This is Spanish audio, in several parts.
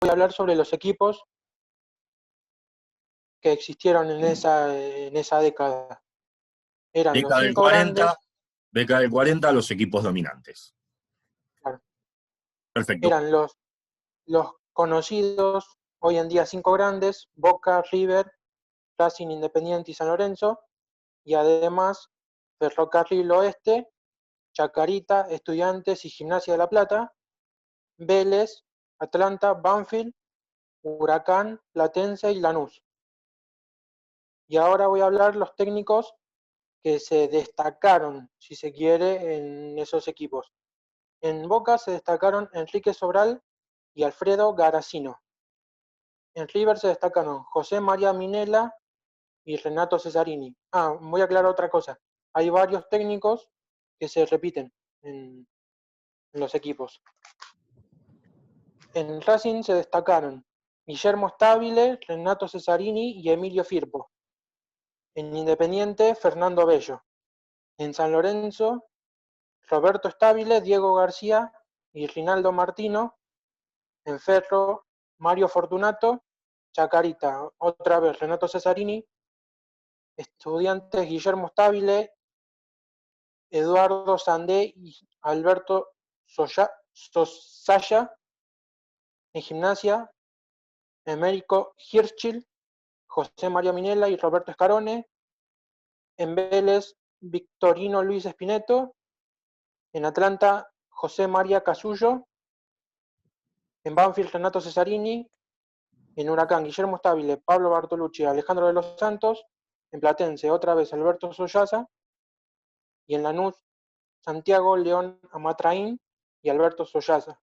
voy a hablar sobre los equipos que existieron en esa década. Eran los Década del 5 grandes, 40, década del 40, los equipos dominantes. claro, Perfecto. eran los conocidos hoy en día 5 grandes: Boca, River, Racing, Independiente y San Lorenzo, y además Ferrocarril Oeste, Chacarita, Estudiantes y Gimnasia de la Plata, Vélez, Atlanta, Banfield, Huracán, Platense y Lanús. Y ahora voy a hablar los técnicos que se destacaron, si se quiere, en esos equipos. En Boca se destacaron Enrique Sobral y Alfredo Garacino. En River se destacaron José María Minella y Renato Cesarini. Voy a aclarar otra cosa. Hay varios técnicos que se repiten en los equipos. En Racing se destacaron Guillermo Stabile, Renato Cesarini y Emilio Firpo. En Independiente, Fernando Bello. En San Lorenzo, Roberto Stabile, Diego García y Rinaldo Martino. En Ferro, Mario Fortunato. Chacarita, otra vez Renato Cesarini. Estudiantes, Guillermo Stabile, Eduardo Sandé y Alberto Sosaya. En Gimnasia, Emérico Hirschil, José María Minella y Roberto Scarone. En Vélez, Victorino Luis Espineto. En Atlanta, José María Casullo. En Banfield, Renato Cesarini. En Huracán, Guillermo Stabile, Pablo Bartolucci, Alejandro de los Santos. En Platense, otra vez Alberto Sollaza. Y en Lanús, Santiago León Amatraín y Alberto Sollaza.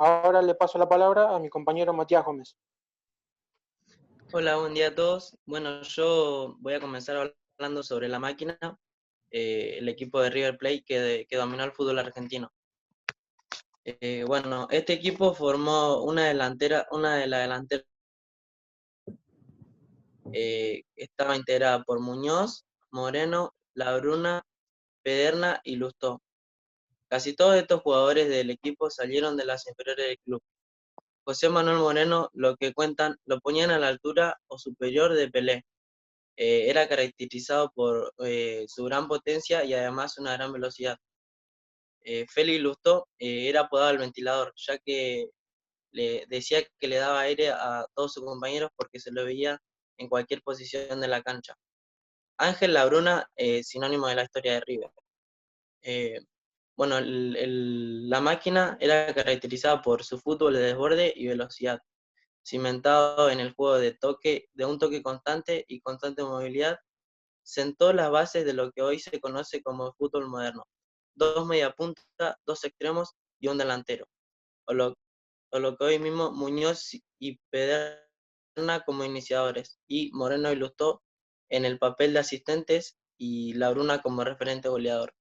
Ahora le paso la palabra a mi compañero Matías Gómez. Hola, buen día a todos. Bueno, yo voy a comenzar hablando sobre La Máquina, el equipo de River Plate que dominó el fútbol argentino. Bueno, este equipo formó una de las delanteras. Estaba integrada por Muñoz, Moreno, Labruna, Pederna y Lustó. Casi todos estos jugadores del equipo salieron de las inferiores del club. José Manuel Moreno, lo que cuentan, lo ponían a la altura o superior de Pelé. Era caracterizado por su gran potencia y además una gran velocidad. Félix Lustó era apodado el ventilador, ya que le decía que le daba aire a todos sus compañeros porque se lo veía en cualquier posición de la cancha. Ángel Labruna, sinónimo de la historia de River. Bueno, La Máquina era caracterizada por su fútbol de desborde y velocidad, cimentado en el juego de un toque constante y constante movilidad. Sentó las bases de lo que hoy se conoce como fútbol moderno: 2 mediapuntas, 2 extremos y un delantero, o lo que hoy mismo Muñoz y Pederna como iniciadores, y Moreno y Lustó en el papel de asistentes y Labruna como referente goleador.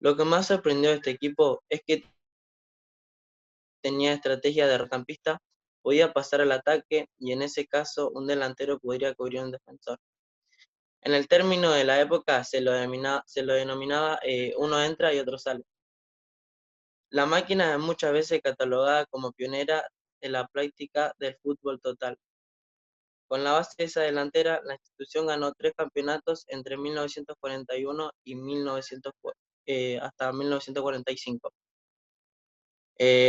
Lo que más sorprendió de este equipo es que tenía estrategia de recampista, podía pasar al ataque y en ese caso un delantero podría cubrir un defensor. En el término de la época se lo denominaba uno entra y otro sale. La Máquina es muchas veces catalogada como pionera de la práctica del fútbol total. Con la base de esa delantera, la institución ganó 3 campeonatos entre 1941 y hasta 1945.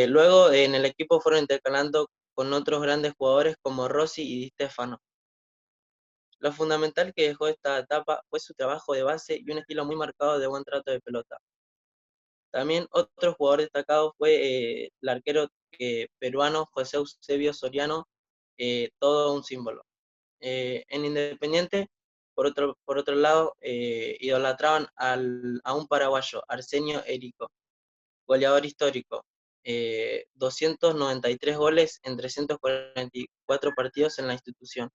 Luego en el equipo fueron intercalando con otros grandes jugadores como Rossi y Di Stéfano. Lo fundamental que dejó esta etapa fue su trabajo de base y un estilo muy marcado de buen trato de pelota. También otro jugador destacado fue el arquero peruano José Eusebio Soriano, todo un símbolo. En Independiente, por otro lado, idolatraban a un paraguayo, Arsenio Erico, goleador histórico, 293 goles en 344 partidos en la institución.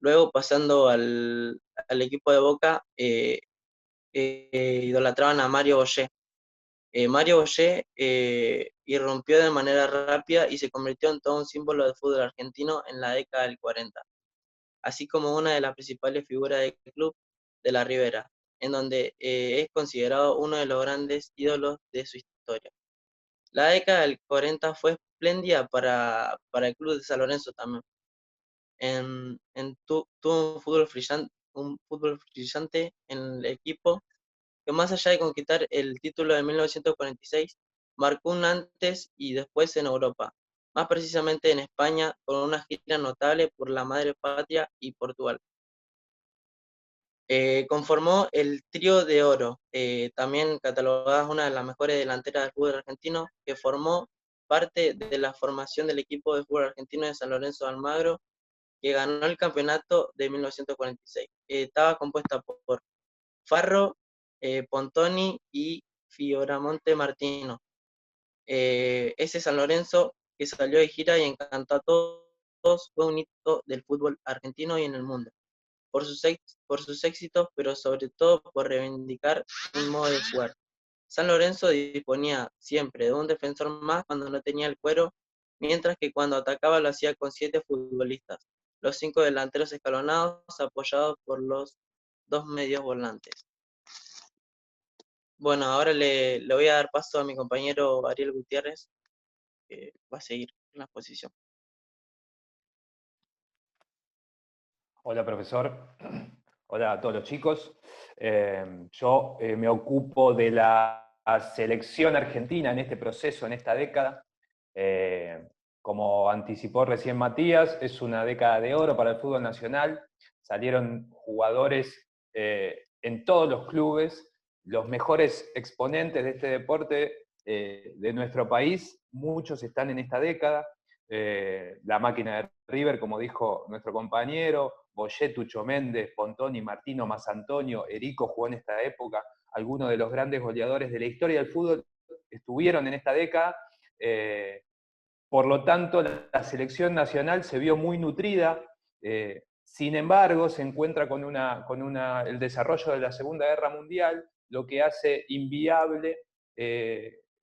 Luego, pasando al equipo de Boca, idolatraban a Mario Boyé. Mario Boyé irrumpió de manera rápida y se convirtió en todo un símbolo del fútbol argentino en la década del 40, así como una de las principales figuras del club de la Ribera, en donde es considerado uno de los grandes ídolos de su historia. La década del 40 fue espléndida para el club de San Lorenzo también. Tuvo un fútbol brillante en el equipo, que más allá de conquistar el título de 1946, marcó un antes y después en Europa, más precisamente en España, con una gira notable por la madre patria y Portugal. Conformó el Trío de Oro, también catalogada una de las mejores delanteras del fútbol argentino, que formó parte de la formación del equipo de fútbol argentino de San Lorenzo de Almagro, que ganó el campeonato de 1946. Estaba compuesta por Farro, Pontoni y Fioramonte Martino. Ese San Lorenzo que salió de gira y encantó a todos, fue un hito del fútbol argentino y en el mundo, por sus éxitos, pero sobre todo por reivindicar un modo de jugar. San Lorenzo disponía siempre de un defensor más cuando no tenía el cuero, mientras que cuando atacaba lo hacía con 7 futbolistas, los 5 delanteros escalonados apoyados por los 2 medios volantes. Bueno, ahora le voy a dar paso a mi compañero Ariel Gutiérrez, que va a seguir en la exposición. Hola, profesor. Hola a todos los chicos. Yo me ocupo de la selección argentina en este proceso, en esta década. Como anticipó recién Matías, es una década de oro para el fútbol nacional. Salieron jugadores en todos los clubes, los mejores exponentes de este deporte de nuestro país. Muchos están en esta década. La máquina de River, como dijo nuestro compañero, Boyé, Tucho Méndez, Pontoni, Martino, Masantonio, Erico jugó en esta época, algunos de los grandes goleadores de la historia del fútbol estuvieron en esta década. Por lo tanto, la selección nacional se vio muy nutrida. Sin embargo, se encuentra con el desarrollo de la Segunda Guerra Mundial, lo que hace inviable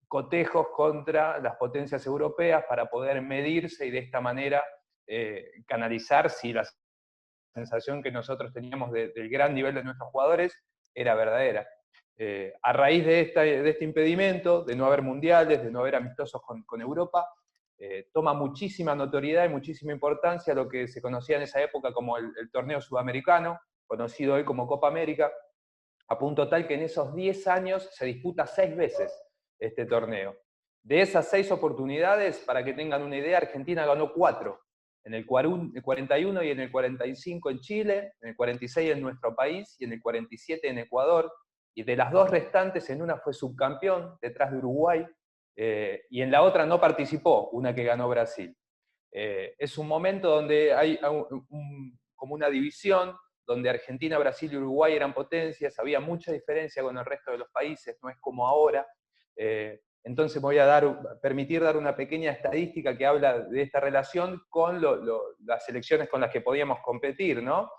cotejos contra las potencias europeas para poder medirse y de esta manera canalizar si la sensación que nosotros teníamos del gran nivel de nuestros jugadores era verdadera. A raíz de este impedimento, de no haber mundiales, de no haber amistosos con Europa, toma muchísima notoriedad y muchísima importancia lo que se conocía en esa época como el torneo sudamericano, conocido hoy como Copa América, a punto tal que en esos 10 años se disputa 6 veces este torneo. De esas 6 oportunidades, para que tengan una idea, Argentina ganó 4. En el 41 y en el 45 en Chile, en el 46 en nuestro país y en el 47 en Ecuador. Y de las 2 restantes, en una fue subcampeón, detrás de Uruguay, y en la otra no participó, una que ganó Brasil. Es un momento donde hay como una división, donde Argentina, Brasil y Uruguay eran potencias, había mucha diferencia con el resto de los países, no es como ahora. Entonces me voy a permitir dar una pequeña estadística que habla de esta relación con las selecciones con las que podíamos competir, ¿no?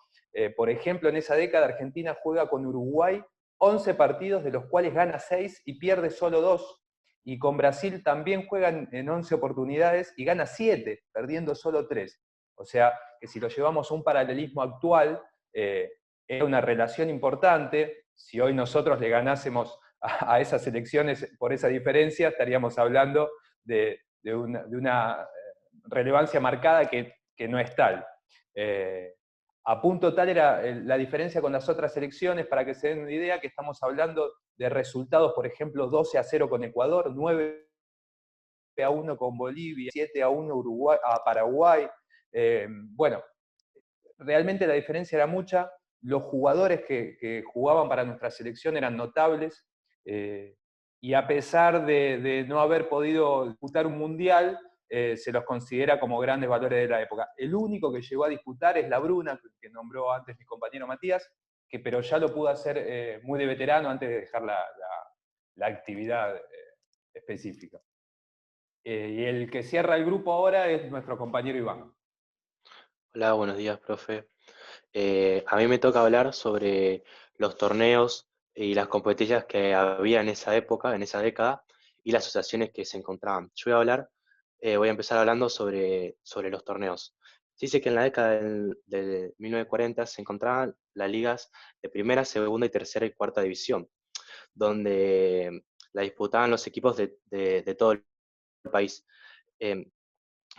Por ejemplo, en esa década Argentina juega con Uruguay 11 partidos, de los cuales gana 6 y pierde solo 2. Y con Brasil también juegan en 11 oportunidades y gana 7, perdiendo solo 3. O sea, que si lo llevamos a un paralelismo actual, era una relación importante. Si hoy nosotros le ganásemos a esas elecciones por esa diferencia, estaríamos hablando de una relevancia marcada que no es tal. A punto tal era la diferencia con las otras elecciones, para que se den una idea, que estamos hablando de resultados, por ejemplo, 12-0 con Ecuador, 9-1 con Bolivia, 7-1 a Paraguay. Bueno, realmente la diferencia era mucha. Los jugadores que jugaban para nuestra selección eran notables, y a pesar de no haber podido disputar un mundial, se los considera como grandes valores de la época. El único que llegó a disputar es la Bruna, que nombró antes mi compañero Matías, pero ya lo pudo hacer muy de veterano antes de dejar la actividad específica. Y el que cierra el grupo ahora es nuestro compañero Iván. Hola, buenos días, profe. A mí me toca hablar sobre los torneos y las competencias que había en esa época, en esa década, y las asociaciones que se encontraban. Yo voy a empezar hablando sobre los torneos. Se dice que en la década del 1940 se encontraban las ligas de primera, segunda y tercera y cuarta división, donde la disputaban los equipos de todo el país.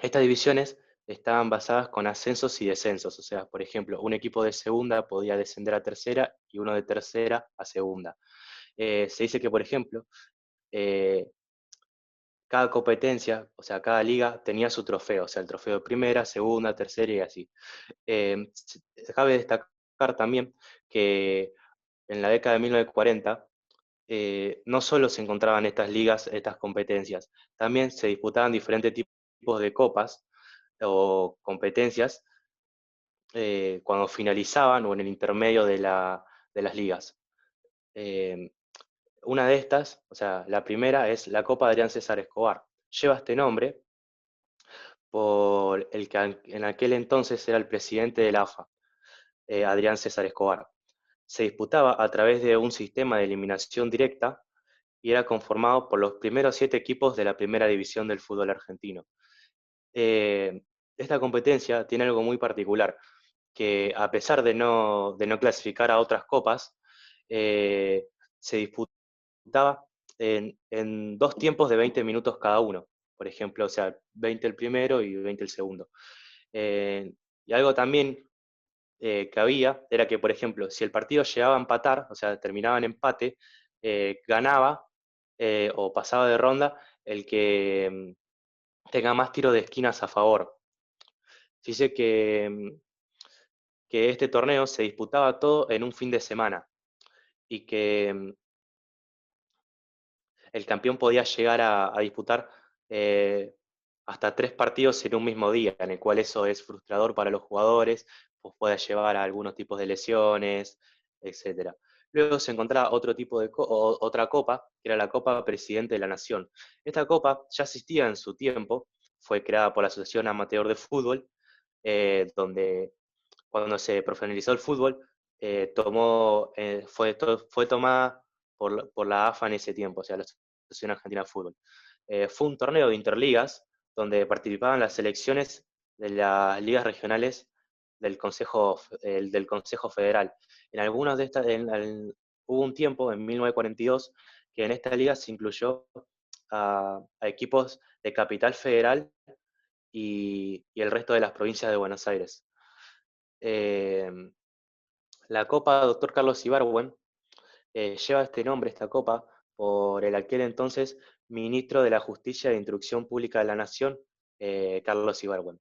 Estas divisiones estaban basadas con ascensos y descensos, o sea, por ejemplo, un equipo de segunda podía descender a tercera y uno de tercera a segunda. Se dice que, por ejemplo, eh, cada competencia, o sea, cada liga tenía su trofeo, o sea, el trofeo de primera, segunda, tercera y así. Cabe destacar también que en la década de 1940 no solo se encontraban estas ligas, estas competencias, también se disputaban diferentes tipos de copas o competencias cuando finalizaban o en el intermedio de las ligas. Eh, una de estas, o sea, la primera es la Copa Adrián César Escobar. Lleva este nombre por el que en aquel entonces era el presidente de la AFA, Adrián César Escobar. Se disputaba a través de un sistema de eliminación directa y era conformado por los primeros 7 equipos de la primera división del fútbol argentino. Esta competencia tiene algo muy particular, que a pesar de no clasificar a otras copas, se disputaba en 2 tiempos de 20 minutos cada uno, por ejemplo, o sea, 20 el primero y 20 el segundo. Y algo también que había era que, por ejemplo, si el partido llegaba a empatar, o sea, terminaba en empate, ganaba o pasaba de ronda el que tenga más tiros de esquinas a favor. Dice que este torneo se disputaba todo en un fin de semana y que el campeón podía llegar a disputar eh, hasta 3 partidos en un mismo día, en el cual eso es frustrador para los jugadores, pues puede llevar a algunos tipos de lesiones, etc. Luego se encontraba otro tipo de otra copa, que era la Copa Presidente de la Nación. Esta copa ya existía en su tiempo, fue creada por la Asociación Amateur de Fútbol, donde cuando se profesionalizó el fútbol, fue tomada por la AFA en ese tiempo, o sea, la Asociación Argentina de Fútbol. Fue un torneo de interligas donde participaban las selecciones de las ligas regionales del Consejo Federal. En algunas de estas, hubo un tiempo, en 1942, que en esta liga se incluyó a equipos de Capital Federal y el resto de las provincias de Buenos Aires. Eh, la Copa Dr. Carlos Ibargüen lleva este nombre, esta copa, por el aquel entonces ministro de la Justicia e Instrucción Pública de la Nación, Carlos Ibargüen.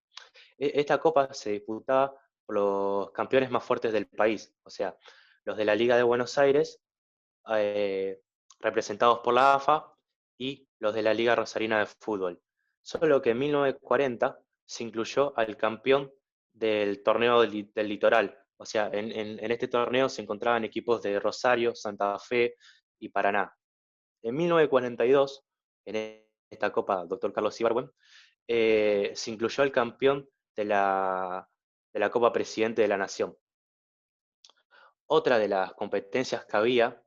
Esta copa se disputaba por los campeones más fuertes del país, o sea, los de la Liga de Buenos Aires, eh, representados por la AFA, y los de la Liga Rosarina de Fútbol. Solo que en 1940 se incluyó al campeón del torneo del litoral. O sea, en este torneo se encontraban equipos de Rosario, Santa Fe y Paraná. En 1942, en esta Copa Dr. Carlos Ibargüen, se incluyó al campeón de la Copa Presidente de la Nación. Otra de las competencias que había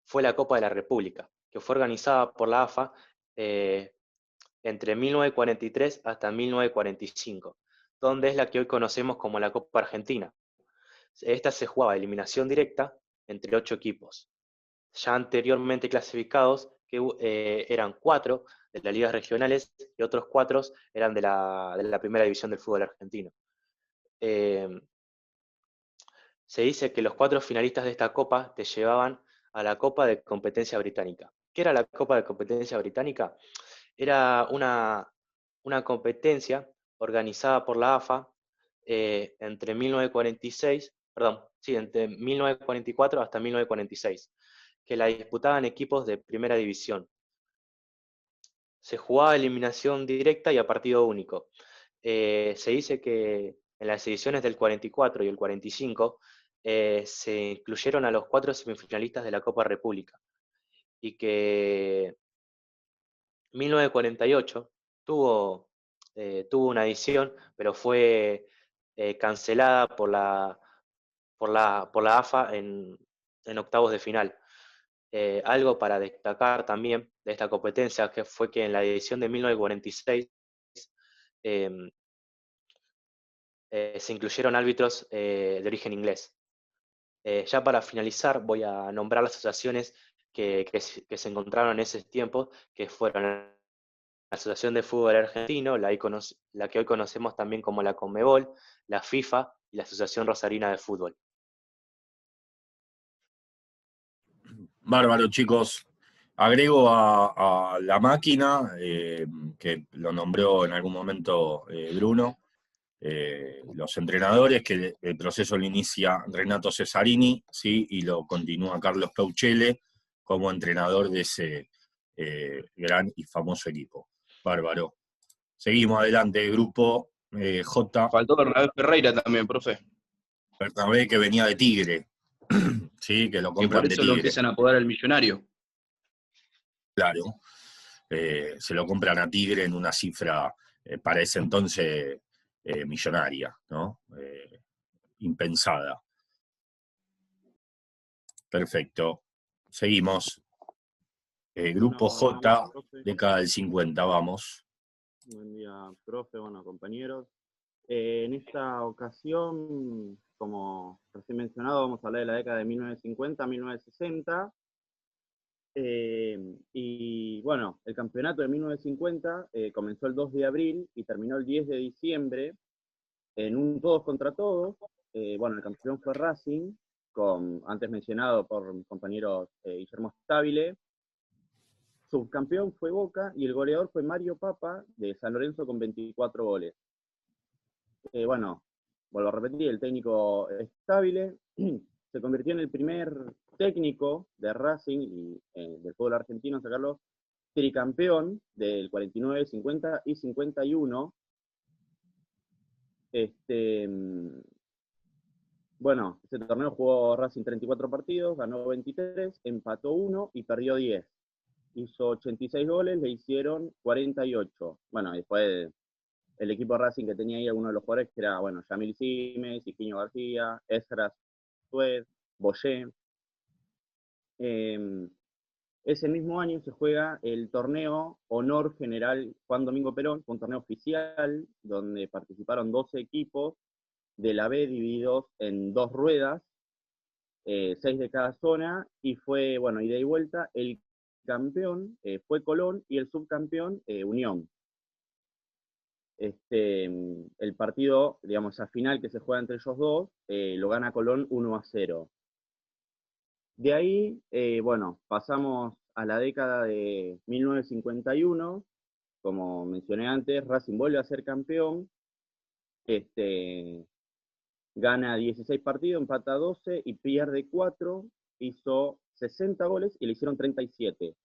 fue la Copa de la República, que fue organizada por la AFA entre 1943 hasta 1945, donde es la que hoy conocemos como la Copa Argentina. Esta se jugaba a eliminación directa entre 8 equipos, ya anteriormente clasificados, que eran 4 de las ligas regionales y otros 4 eran de la primera división del fútbol argentino. Se dice que los 4 finalistas de esta copa te llevaban a la Copa de Competencia Británica. ¿Qué era la Copa de Competencia Británica? Era una competencia organizada por la AFA entre 1946, perdón, sí, entre 1944 hasta 1946, que la disputaban equipos de primera división. Se jugaba a eliminación directa y a partido único. Se dice que en las ediciones del 44 y el 45 se incluyeron a los 4 semifinalistas de la Copa República y que 1948 tuvo una edición, pero fue cancelada por la AFA en octavos de final. Algo para destacar también de esta competencia que fue que en la edición de 1946 se incluyeron árbitros de origen inglés. Ya para finalizar voy a nombrar las asociaciones que se encontraron en ese tiempo, que fueron Asociación de Fútbol Argentino, la que hoy conocemos también como la Conmebol, la FIFA y la Asociación Rosarina de Fútbol. Bárbaro, chicos. Agrego a la máquina, que lo nombró en algún momento Bruno, los entrenadores, que el proceso lo inicia Renato Cesarini, ¿sí? Y lo continúa Carlos Peuchele como entrenador de ese gran y famoso equipo. Bárbaro. Seguimos adelante, grupo J. Faltó Bernabé Ferreira también, profe. Bernabé, que venía de Tigre, ¿sí? Que lo Que por compran de eso lo Tigre. empiezan a apodar el millonario. Claro. Se lo compran a Tigre en una cifra para ese entonces millonaria, ¿no? Impensada. Perfecto. Seguimos. Grupo Bueno, J, buenos días, profe. década del 50, vamos. Buen día, profe, bueno, compañeros. En esta ocasión, como recién mencionado, vamos a hablar de la década de 1950 a 1960. Y bueno, el campeonato de 1950 comenzó el 2 de abril y terminó el 10 de diciembre en un todos contra todos. Bueno, el campeón fue Racing, antes mencionado por mi compañero Guillermo Stabile. Subcampeón fue Boca y el goleador fue Mario Papa de San Lorenzo con 24 goles. Bueno, vuelvo a repetir, el técnico Stabile se convirtió en el primer técnico de Racing y del fútbol argentino en sacarlo tricampeón del 49, 50 y 51. Bueno, ese torneo jugó Racing 34 partidos, ganó 23, empató 1 y perdió 10. Hizo 86 goles, le hicieron 48. Bueno, después el equipo Racing que tenía ahí algunos de los jugadores, que era, bueno, Yamil Simes, Iquinho García, Esdras Suez, Boyé. Ese mismo año se juega el torneo Honor General Juan Domingo Perón, un torneo oficial donde participaron 12 equipos de la B divididos en 2 ruedas, 6 de cada zona, y fue, bueno, ida y vuelta. El campeón fue Colón y el subcampeón Unión. El partido, digamos, esa final que se juega entre ellos dos, lo gana Colón 1-0. De ahí, bueno, pasamos a la década de 1951, como mencioné antes, Racing vuelve a ser campeón, gana 16 partidos, empata 12 y pierde 4, hizo 60 goles y le hicieron 37.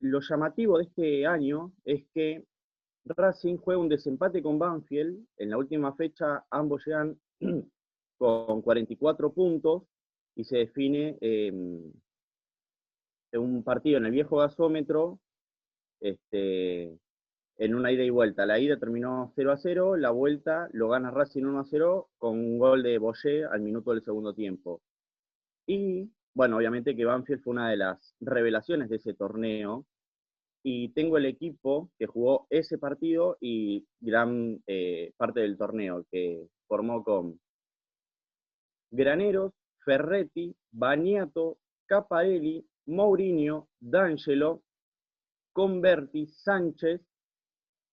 Lo llamativo de este año es que Racing juega un desempate con Banfield. En la última fecha ambos llegan con 44 puntos y se define un partido en el viejo gasómetro en una ida y vuelta. La ida terminó 0-0, la vuelta lo gana Racing 1-0 con un gol de Boyé al minuto del segundo tiempo. Y bueno, obviamente que Banfield fue una de las revelaciones de ese torneo. Y tengo el equipo que jugó ese partido y gran parte del torneo, que formó con Graneros, Ferretti, Baniato, Caparelli, Mourinho, D'Angelo, Converti, Sánchez,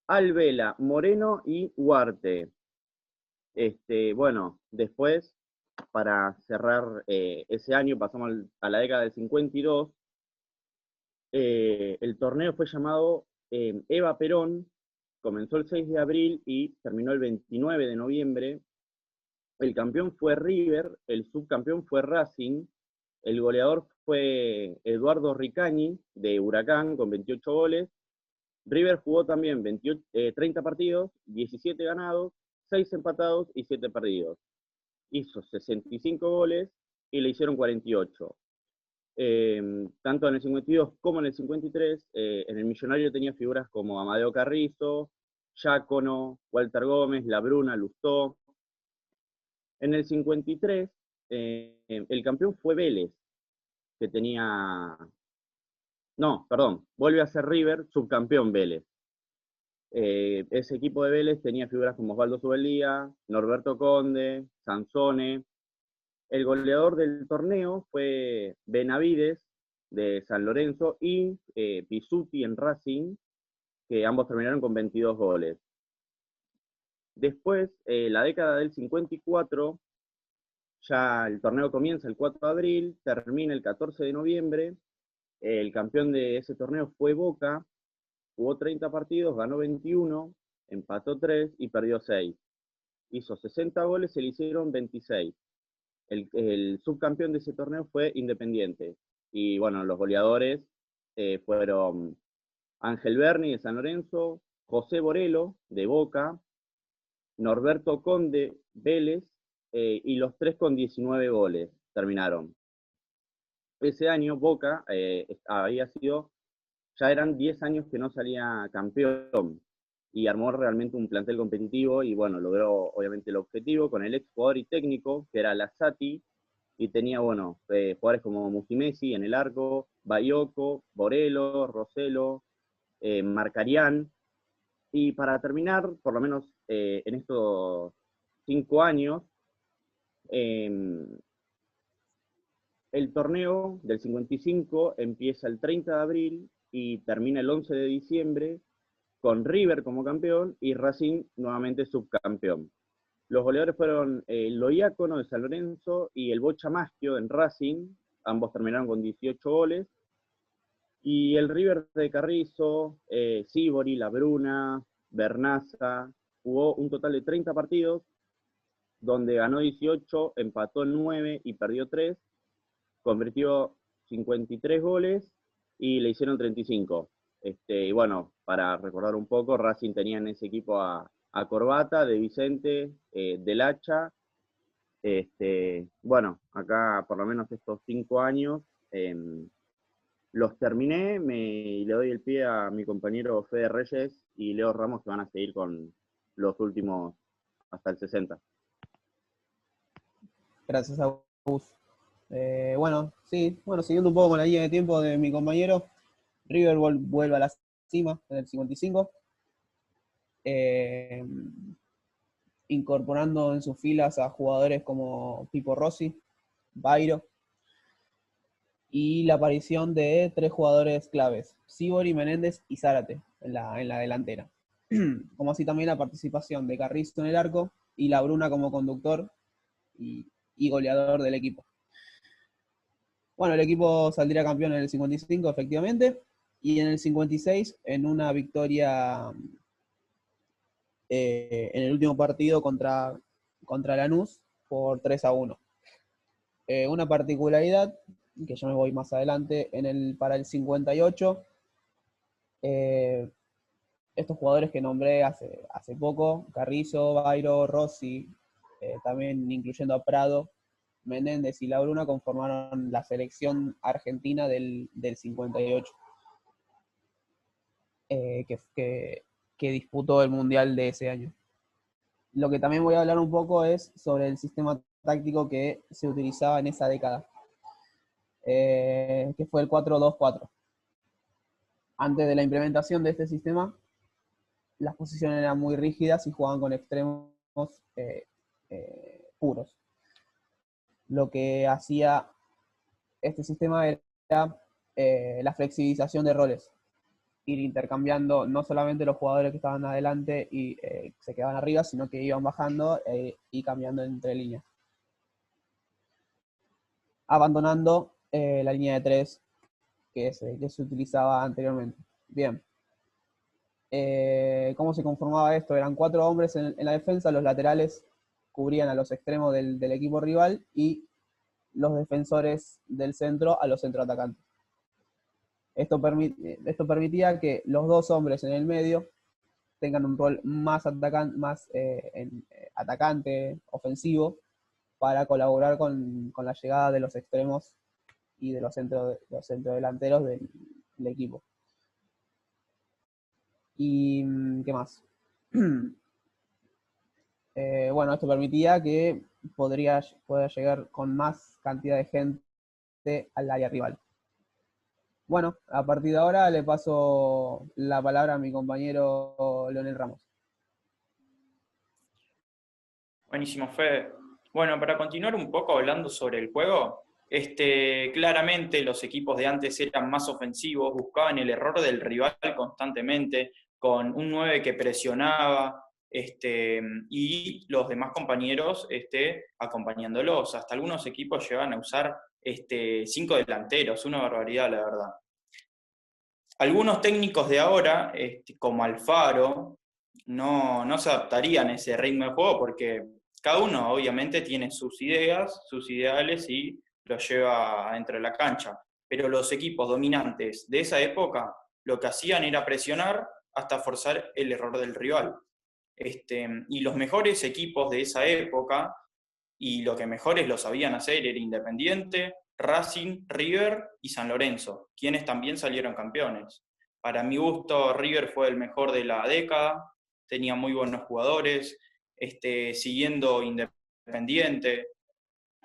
Alvela, Moreno y Huarte. Bueno, después, para cerrar ese año, pasamos a la década del 52. El torneo fue llamado Eva Perón, comenzó el 6 de abril y terminó el 29 de noviembre. El campeón fue River, el subcampeón fue Racing, el goleador fue Eduardo Ricañi de Huracán con 28 goles. River jugó también 30 partidos, 17 ganados, 6 empatados y 7 perdidos. Hizo 65 goles y le hicieron 48. Tanto en el 52 como en el 53, en el Millonario tenía figuras como Amadeo Carrizo, Giacono, Walter Gómez, La Bruna, Lustó. En el 53, el campeón fue Vélez, que tenía... No, perdón, vuelve a ser River, subcampeón Vélez. Ese equipo de Vélez tenía figuras como Osvaldo Subeldía, Norberto Conde, Sansone. El goleador del torneo fue Benavides, de San Lorenzo, y Pisuti en Racing, que ambos terminaron con 22 goles. Después, la década del 54, ya el torneo comienza el 4 de abril, termina el 14 de noviembre. El campeón de ese torneo fue Boca, jugó 30 partidos, ganó 21, empató 3 y perdió 6. Hizo 60 goles, se le hicieron 26. El subcampeón de ese torneo fue Independiente. Y bueno, los goleadores fueron Ángel Berni de San Lorenzo, José Borelo de Boca, Norberto Conde, Vélez, y los tres con 19 goles terminaron. Ese año Boca había sido, ya eran 10 años que no salía campeón, y armó realmente un plantel competitivo, y bueno, logró obviamente el objetivo con el ex jugador y técnico, que era Lazzati, y tenía, bueno, jugadores como Musimesi en el arco, Baiocco, Borelo, Rossello, Marcarián. Y para terminar, por lo menos en estos 5 años, el torneo del 55 empieza el 30 de abril y termina el 11 de diciembre con River como campeón y Racing nuevamente subcampeón. Los goleadores fueron el Loiacono de San Lorenzo y el Bocha Maschio en Racing, ambos terminaron con 18 goles. Y el River de Carrizo, Sívori, La Bruna, Bernaza, jugó un total de 30 partidos, donde ganó 18, empató 9 y perdió 3, convirtió 53 goles y le hicieron 35. Y bueno, para recordar un poco, Racing tenía en ese equipo a Corbata, De Vicente, Del Hacha. Bueno, acá por lo menos estos 5 años los terminé, y le doy el pie a mi compañero Fede Reyes y Leo Ramos, que van a seguir con los últimos hasta el 60. Gracias a vos. Bueno, siguiendo un poco con la línea de tiempo de mi compañero, River vuelve a la cima en el 55, incorporando en sus filas a jugadores como Pipo Rossi, Bairo, y la aparición de 3 jugadores claves, Sívori, Menéndez y Zárate en la delantera. Como así también la participación de Carrizo en el arco y La Bruna como conductor y goleador del equipo. Bueno, el equipo saldría campeón en el 55, efectivamente, y en el 56, en una victoria en el último partido contra Lanús por 3-1. Una particularidad, que yo me voy más adelante, para el 58, estos jugadores que nombré hace poco, Carrizo, Bairo, Rossi, también incluyendo a Prado, Menéndez y La Bruna, conformaron la selección argentina del 58, que disputó el Mundial de ese año. Lo que también voy a hablar un poco es sobre el sistema táctico que se utilizaba en esa década, que fue el 4-2-4. Antes de la implementación de este sistema, las posiciones eran muy rígidas y jugaban con extremos puros. Lo que hacía este sistema era la flexibilización de roles, ir intercambiando no solamente los jugadores que estaban adelante y se quedaban arriba, sino que iban bajando y cambiando entre líneas, abandonando la línea de 3 que se utilizaba anteriormente. Bien. ¿Cómo se conformaba esto? Eran 4 hombres en la defensa, los laterales cubrían a los extremos del equipo rival y los defensores del centro a los centroatacantes. Esto permitía que los 2 hombres en el medio tengan un rol más atacante, ofensivo, para colaborar con la llegada de los extremos y de los centrodelanteros del equipo. ¿Y qué más? Bueno, esto permitía que pueda llegar con más cantidad de gente al área rival. Bueno, a partir de ahora le paso la palabra a mi compañero Leonel Ramos. Buenísimo, Fede. Bueno, para continuar un poco hablando sobre el juego, claramente los equipos de antes eran más ofensivos, buscaban el error del rival constantemente, con un 9 que presionaba, y los demás compañeros acompañándolos. Hasta algunos equipos llegan a usar 5 delanteros, una barbaridad, la verdad. Algunos técnicos de ahora, como Alfaro, no se adaptarían a ese ritmo de juego porque cada uno obviamente tiene sus ideas, sus ideales y los lleva dentro de la cancha. Pero los equipos dominantes de esa época lo que hacían era presionar hasta forzar el error del rival. Y los mejores equipos de esa época, y lo que mejores lo sabían hacer, era Independiente, Racing, River y San Lorenzo, quienes también salieron campeones. Para mi gusto, River fue el mejor de la década, tenía muy buenos jugadores, siguiendo Independiente,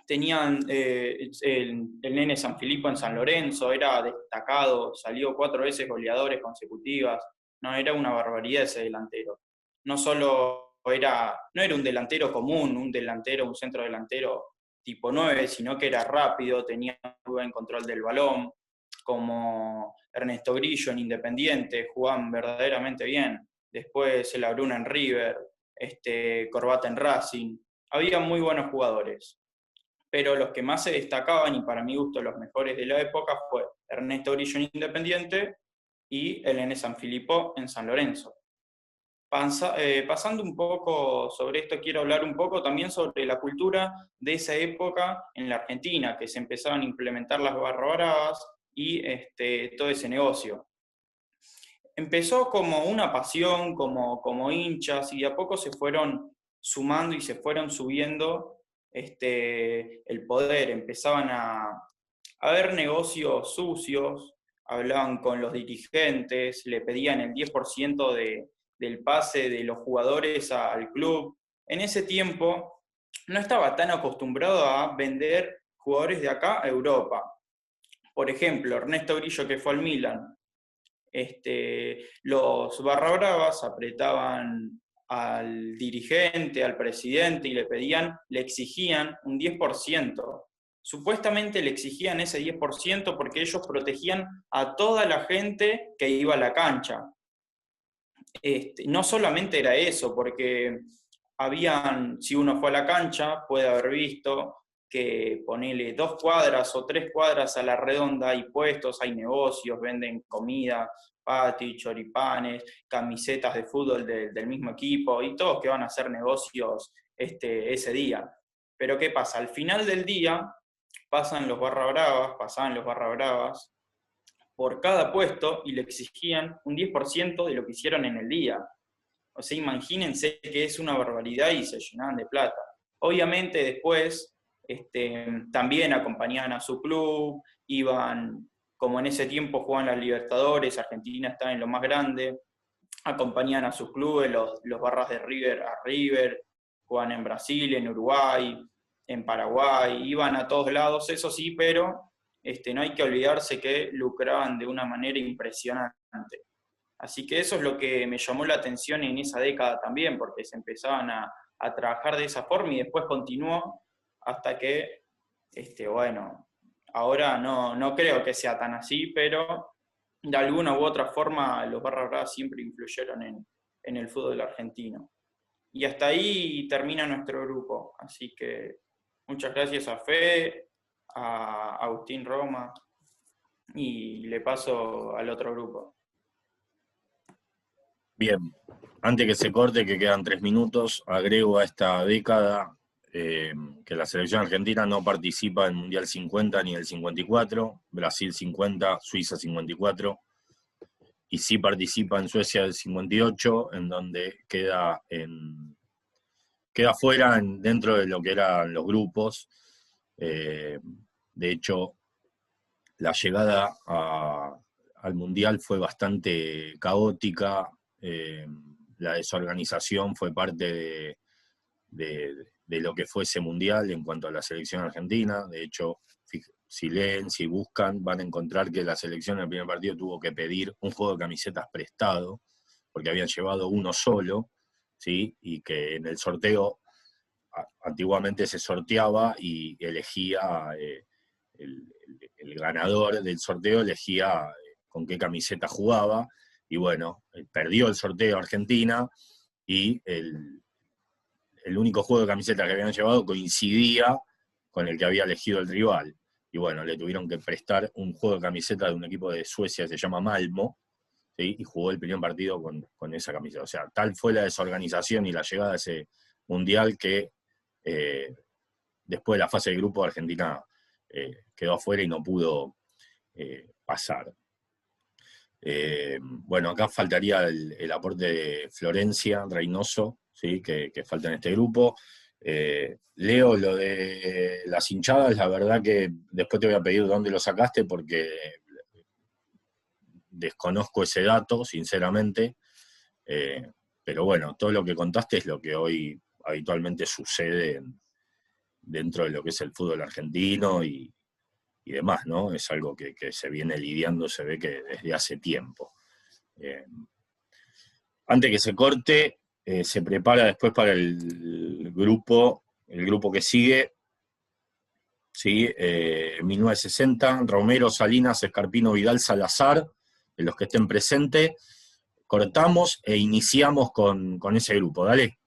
tenían el nene Sanfilippo en San Lorenzo, era destacado, salió 4 veces goleadores consecutivas, no, era una barbaridad ese delantero. No era un delantero común, un centro delantero tipo 9, sino que era rápido, tenía muy buen control del balón, como Ernesto Grillo en Independiente, jugaban verdaderamente bien. Después La Bruna en River, Corbata en Racing, había muy buenos jugadores. Pero los que más se destacaban, y para mi gusto los mejores de la época, fue Ernesto Grillo en Independiente y el nene Sanfilippo en San Lorenzo. Pasando un poco sobre esto, quiero hablar un poco también sobre la cultura de esa época en la Argentina, que se empezaban a implementar las barra bravas y todo ese negocio. Empezó como una pasión, como hinchas, y de a poco se fueron sumando y se fueron subiendo el poder. Empezaban a haber negocios sucios, hablaban con los dirigentes, le pedían el 10% del pase de los jugadores al club. En ese tiempo no estaba tan acostumbrado a vender jugadores de acá a Europa. Por ejemplo, Ernesto Grillo, que fue al Milan, los barra bravas apretaban al dirigente, al presidente, y le exigían un 10%. Supuestamente le exigían ese 10% porque ellos protegían a toda la gente que iba a la cancha. No solamente era eso, porque si uno fue a la cancha, puede haber visto que ponele 2 cuadras o 3 cuadras a la redonda hay puestos, hay negocios, venden comida, pati, choripanes, camisetas de fútbol del mismo equipo, y todos que van a hacer negocios ese día. Pero ¿qué pasa? Al final del día pasaban los barra bravas por cada puesto y le exigían un 10% de lo que hicieron en el día. O sea, imagínense que es una barbaridad y se llenaban de plata. Obviamente después también acompañaban a su club, iban, como en ese tiempo jugaban las Libertadores, Argentina estaba en lo más grande, acompañaban a sus clubes, los barras de River a River, jugaban en Brasil, en Uruguay, en Paraguay, iban a todos lados, eso sí, pero no hay que olvidarse que lucraban de una manera impresionante. Así que eso es lo que me llamó la atención en esa década también, porque se empezaban a trabajar de esa forma y después continuó hasta que, ahora no creo que sea tan así, pero de alguna u otra forma los barra bravas siempre influyeron en el fútbol argentino. Y hasta ahí termina nuestro grupo, así que muchas gracias a Fede, a Agustín Roma, y le paso al otro grupo. Bien, antes que se corte, que quedan 3 minutos, agrego a esta década que la selección argentina no participa en el Mundial 50 ni el 54, Brasil 50, Suiza 54, y sí participa en Suecia del 58, en donde queda fuera dentro de lo que eran los grupos. De hecho, la llegada al Mundial fue bastante caótica, la desorganización fue parte de lo que fue ese Mundial en cuanto a la selección argentina. De hecho, si leen, si buscan, van a encontrar que la selección en el primer partido tuvo que pedir un juego de camisetas prestado, porque habían llevado uno solo, ¿sí? Y que en el sorteo, antiguamente se sorteaba y elegía, el ganador del sorteo elegía con qué camiseta jugaba, y bueno, perdió el sorteo Argentina, y el único juego de camiseta que habían llevado coincidía con el que había elegido el rival. Y bueno, le tuvieron que prestar un juego de camiseta de un equipo de Suecia que se llama Malmo, ¿sí? Y jugó el primer partido con esa camiseta. O sea, tal fue la desorganización y la llegada a ese mundial que después de la fase de grupo Argentina quedó afuera y no pudo pasar. Bueno, acá faltaría el aporte de Florencia Reynoso, ¿sí? que falta en este grupo. Leo, lo de las hinchadas, la verdad que después te voy a pedir dónde lo sacaste porque desconozco ese dato, sinceramente, pero bueno, todo lo que contaste es lo que hoy habitualmente sucede dentro de lo que es el fútbol argentino y demás, ¿no? Es algo que se viene lidiando, se ve que desde hace tiempo. Antes que se corte, se prepara después para el grupo que sigue, ¿sí? 1960, Romero, Salinas, Escarpino, Vidal, Salazar, de los que estén presentes. Cortamos e iniciamos con ese grupo. Dale.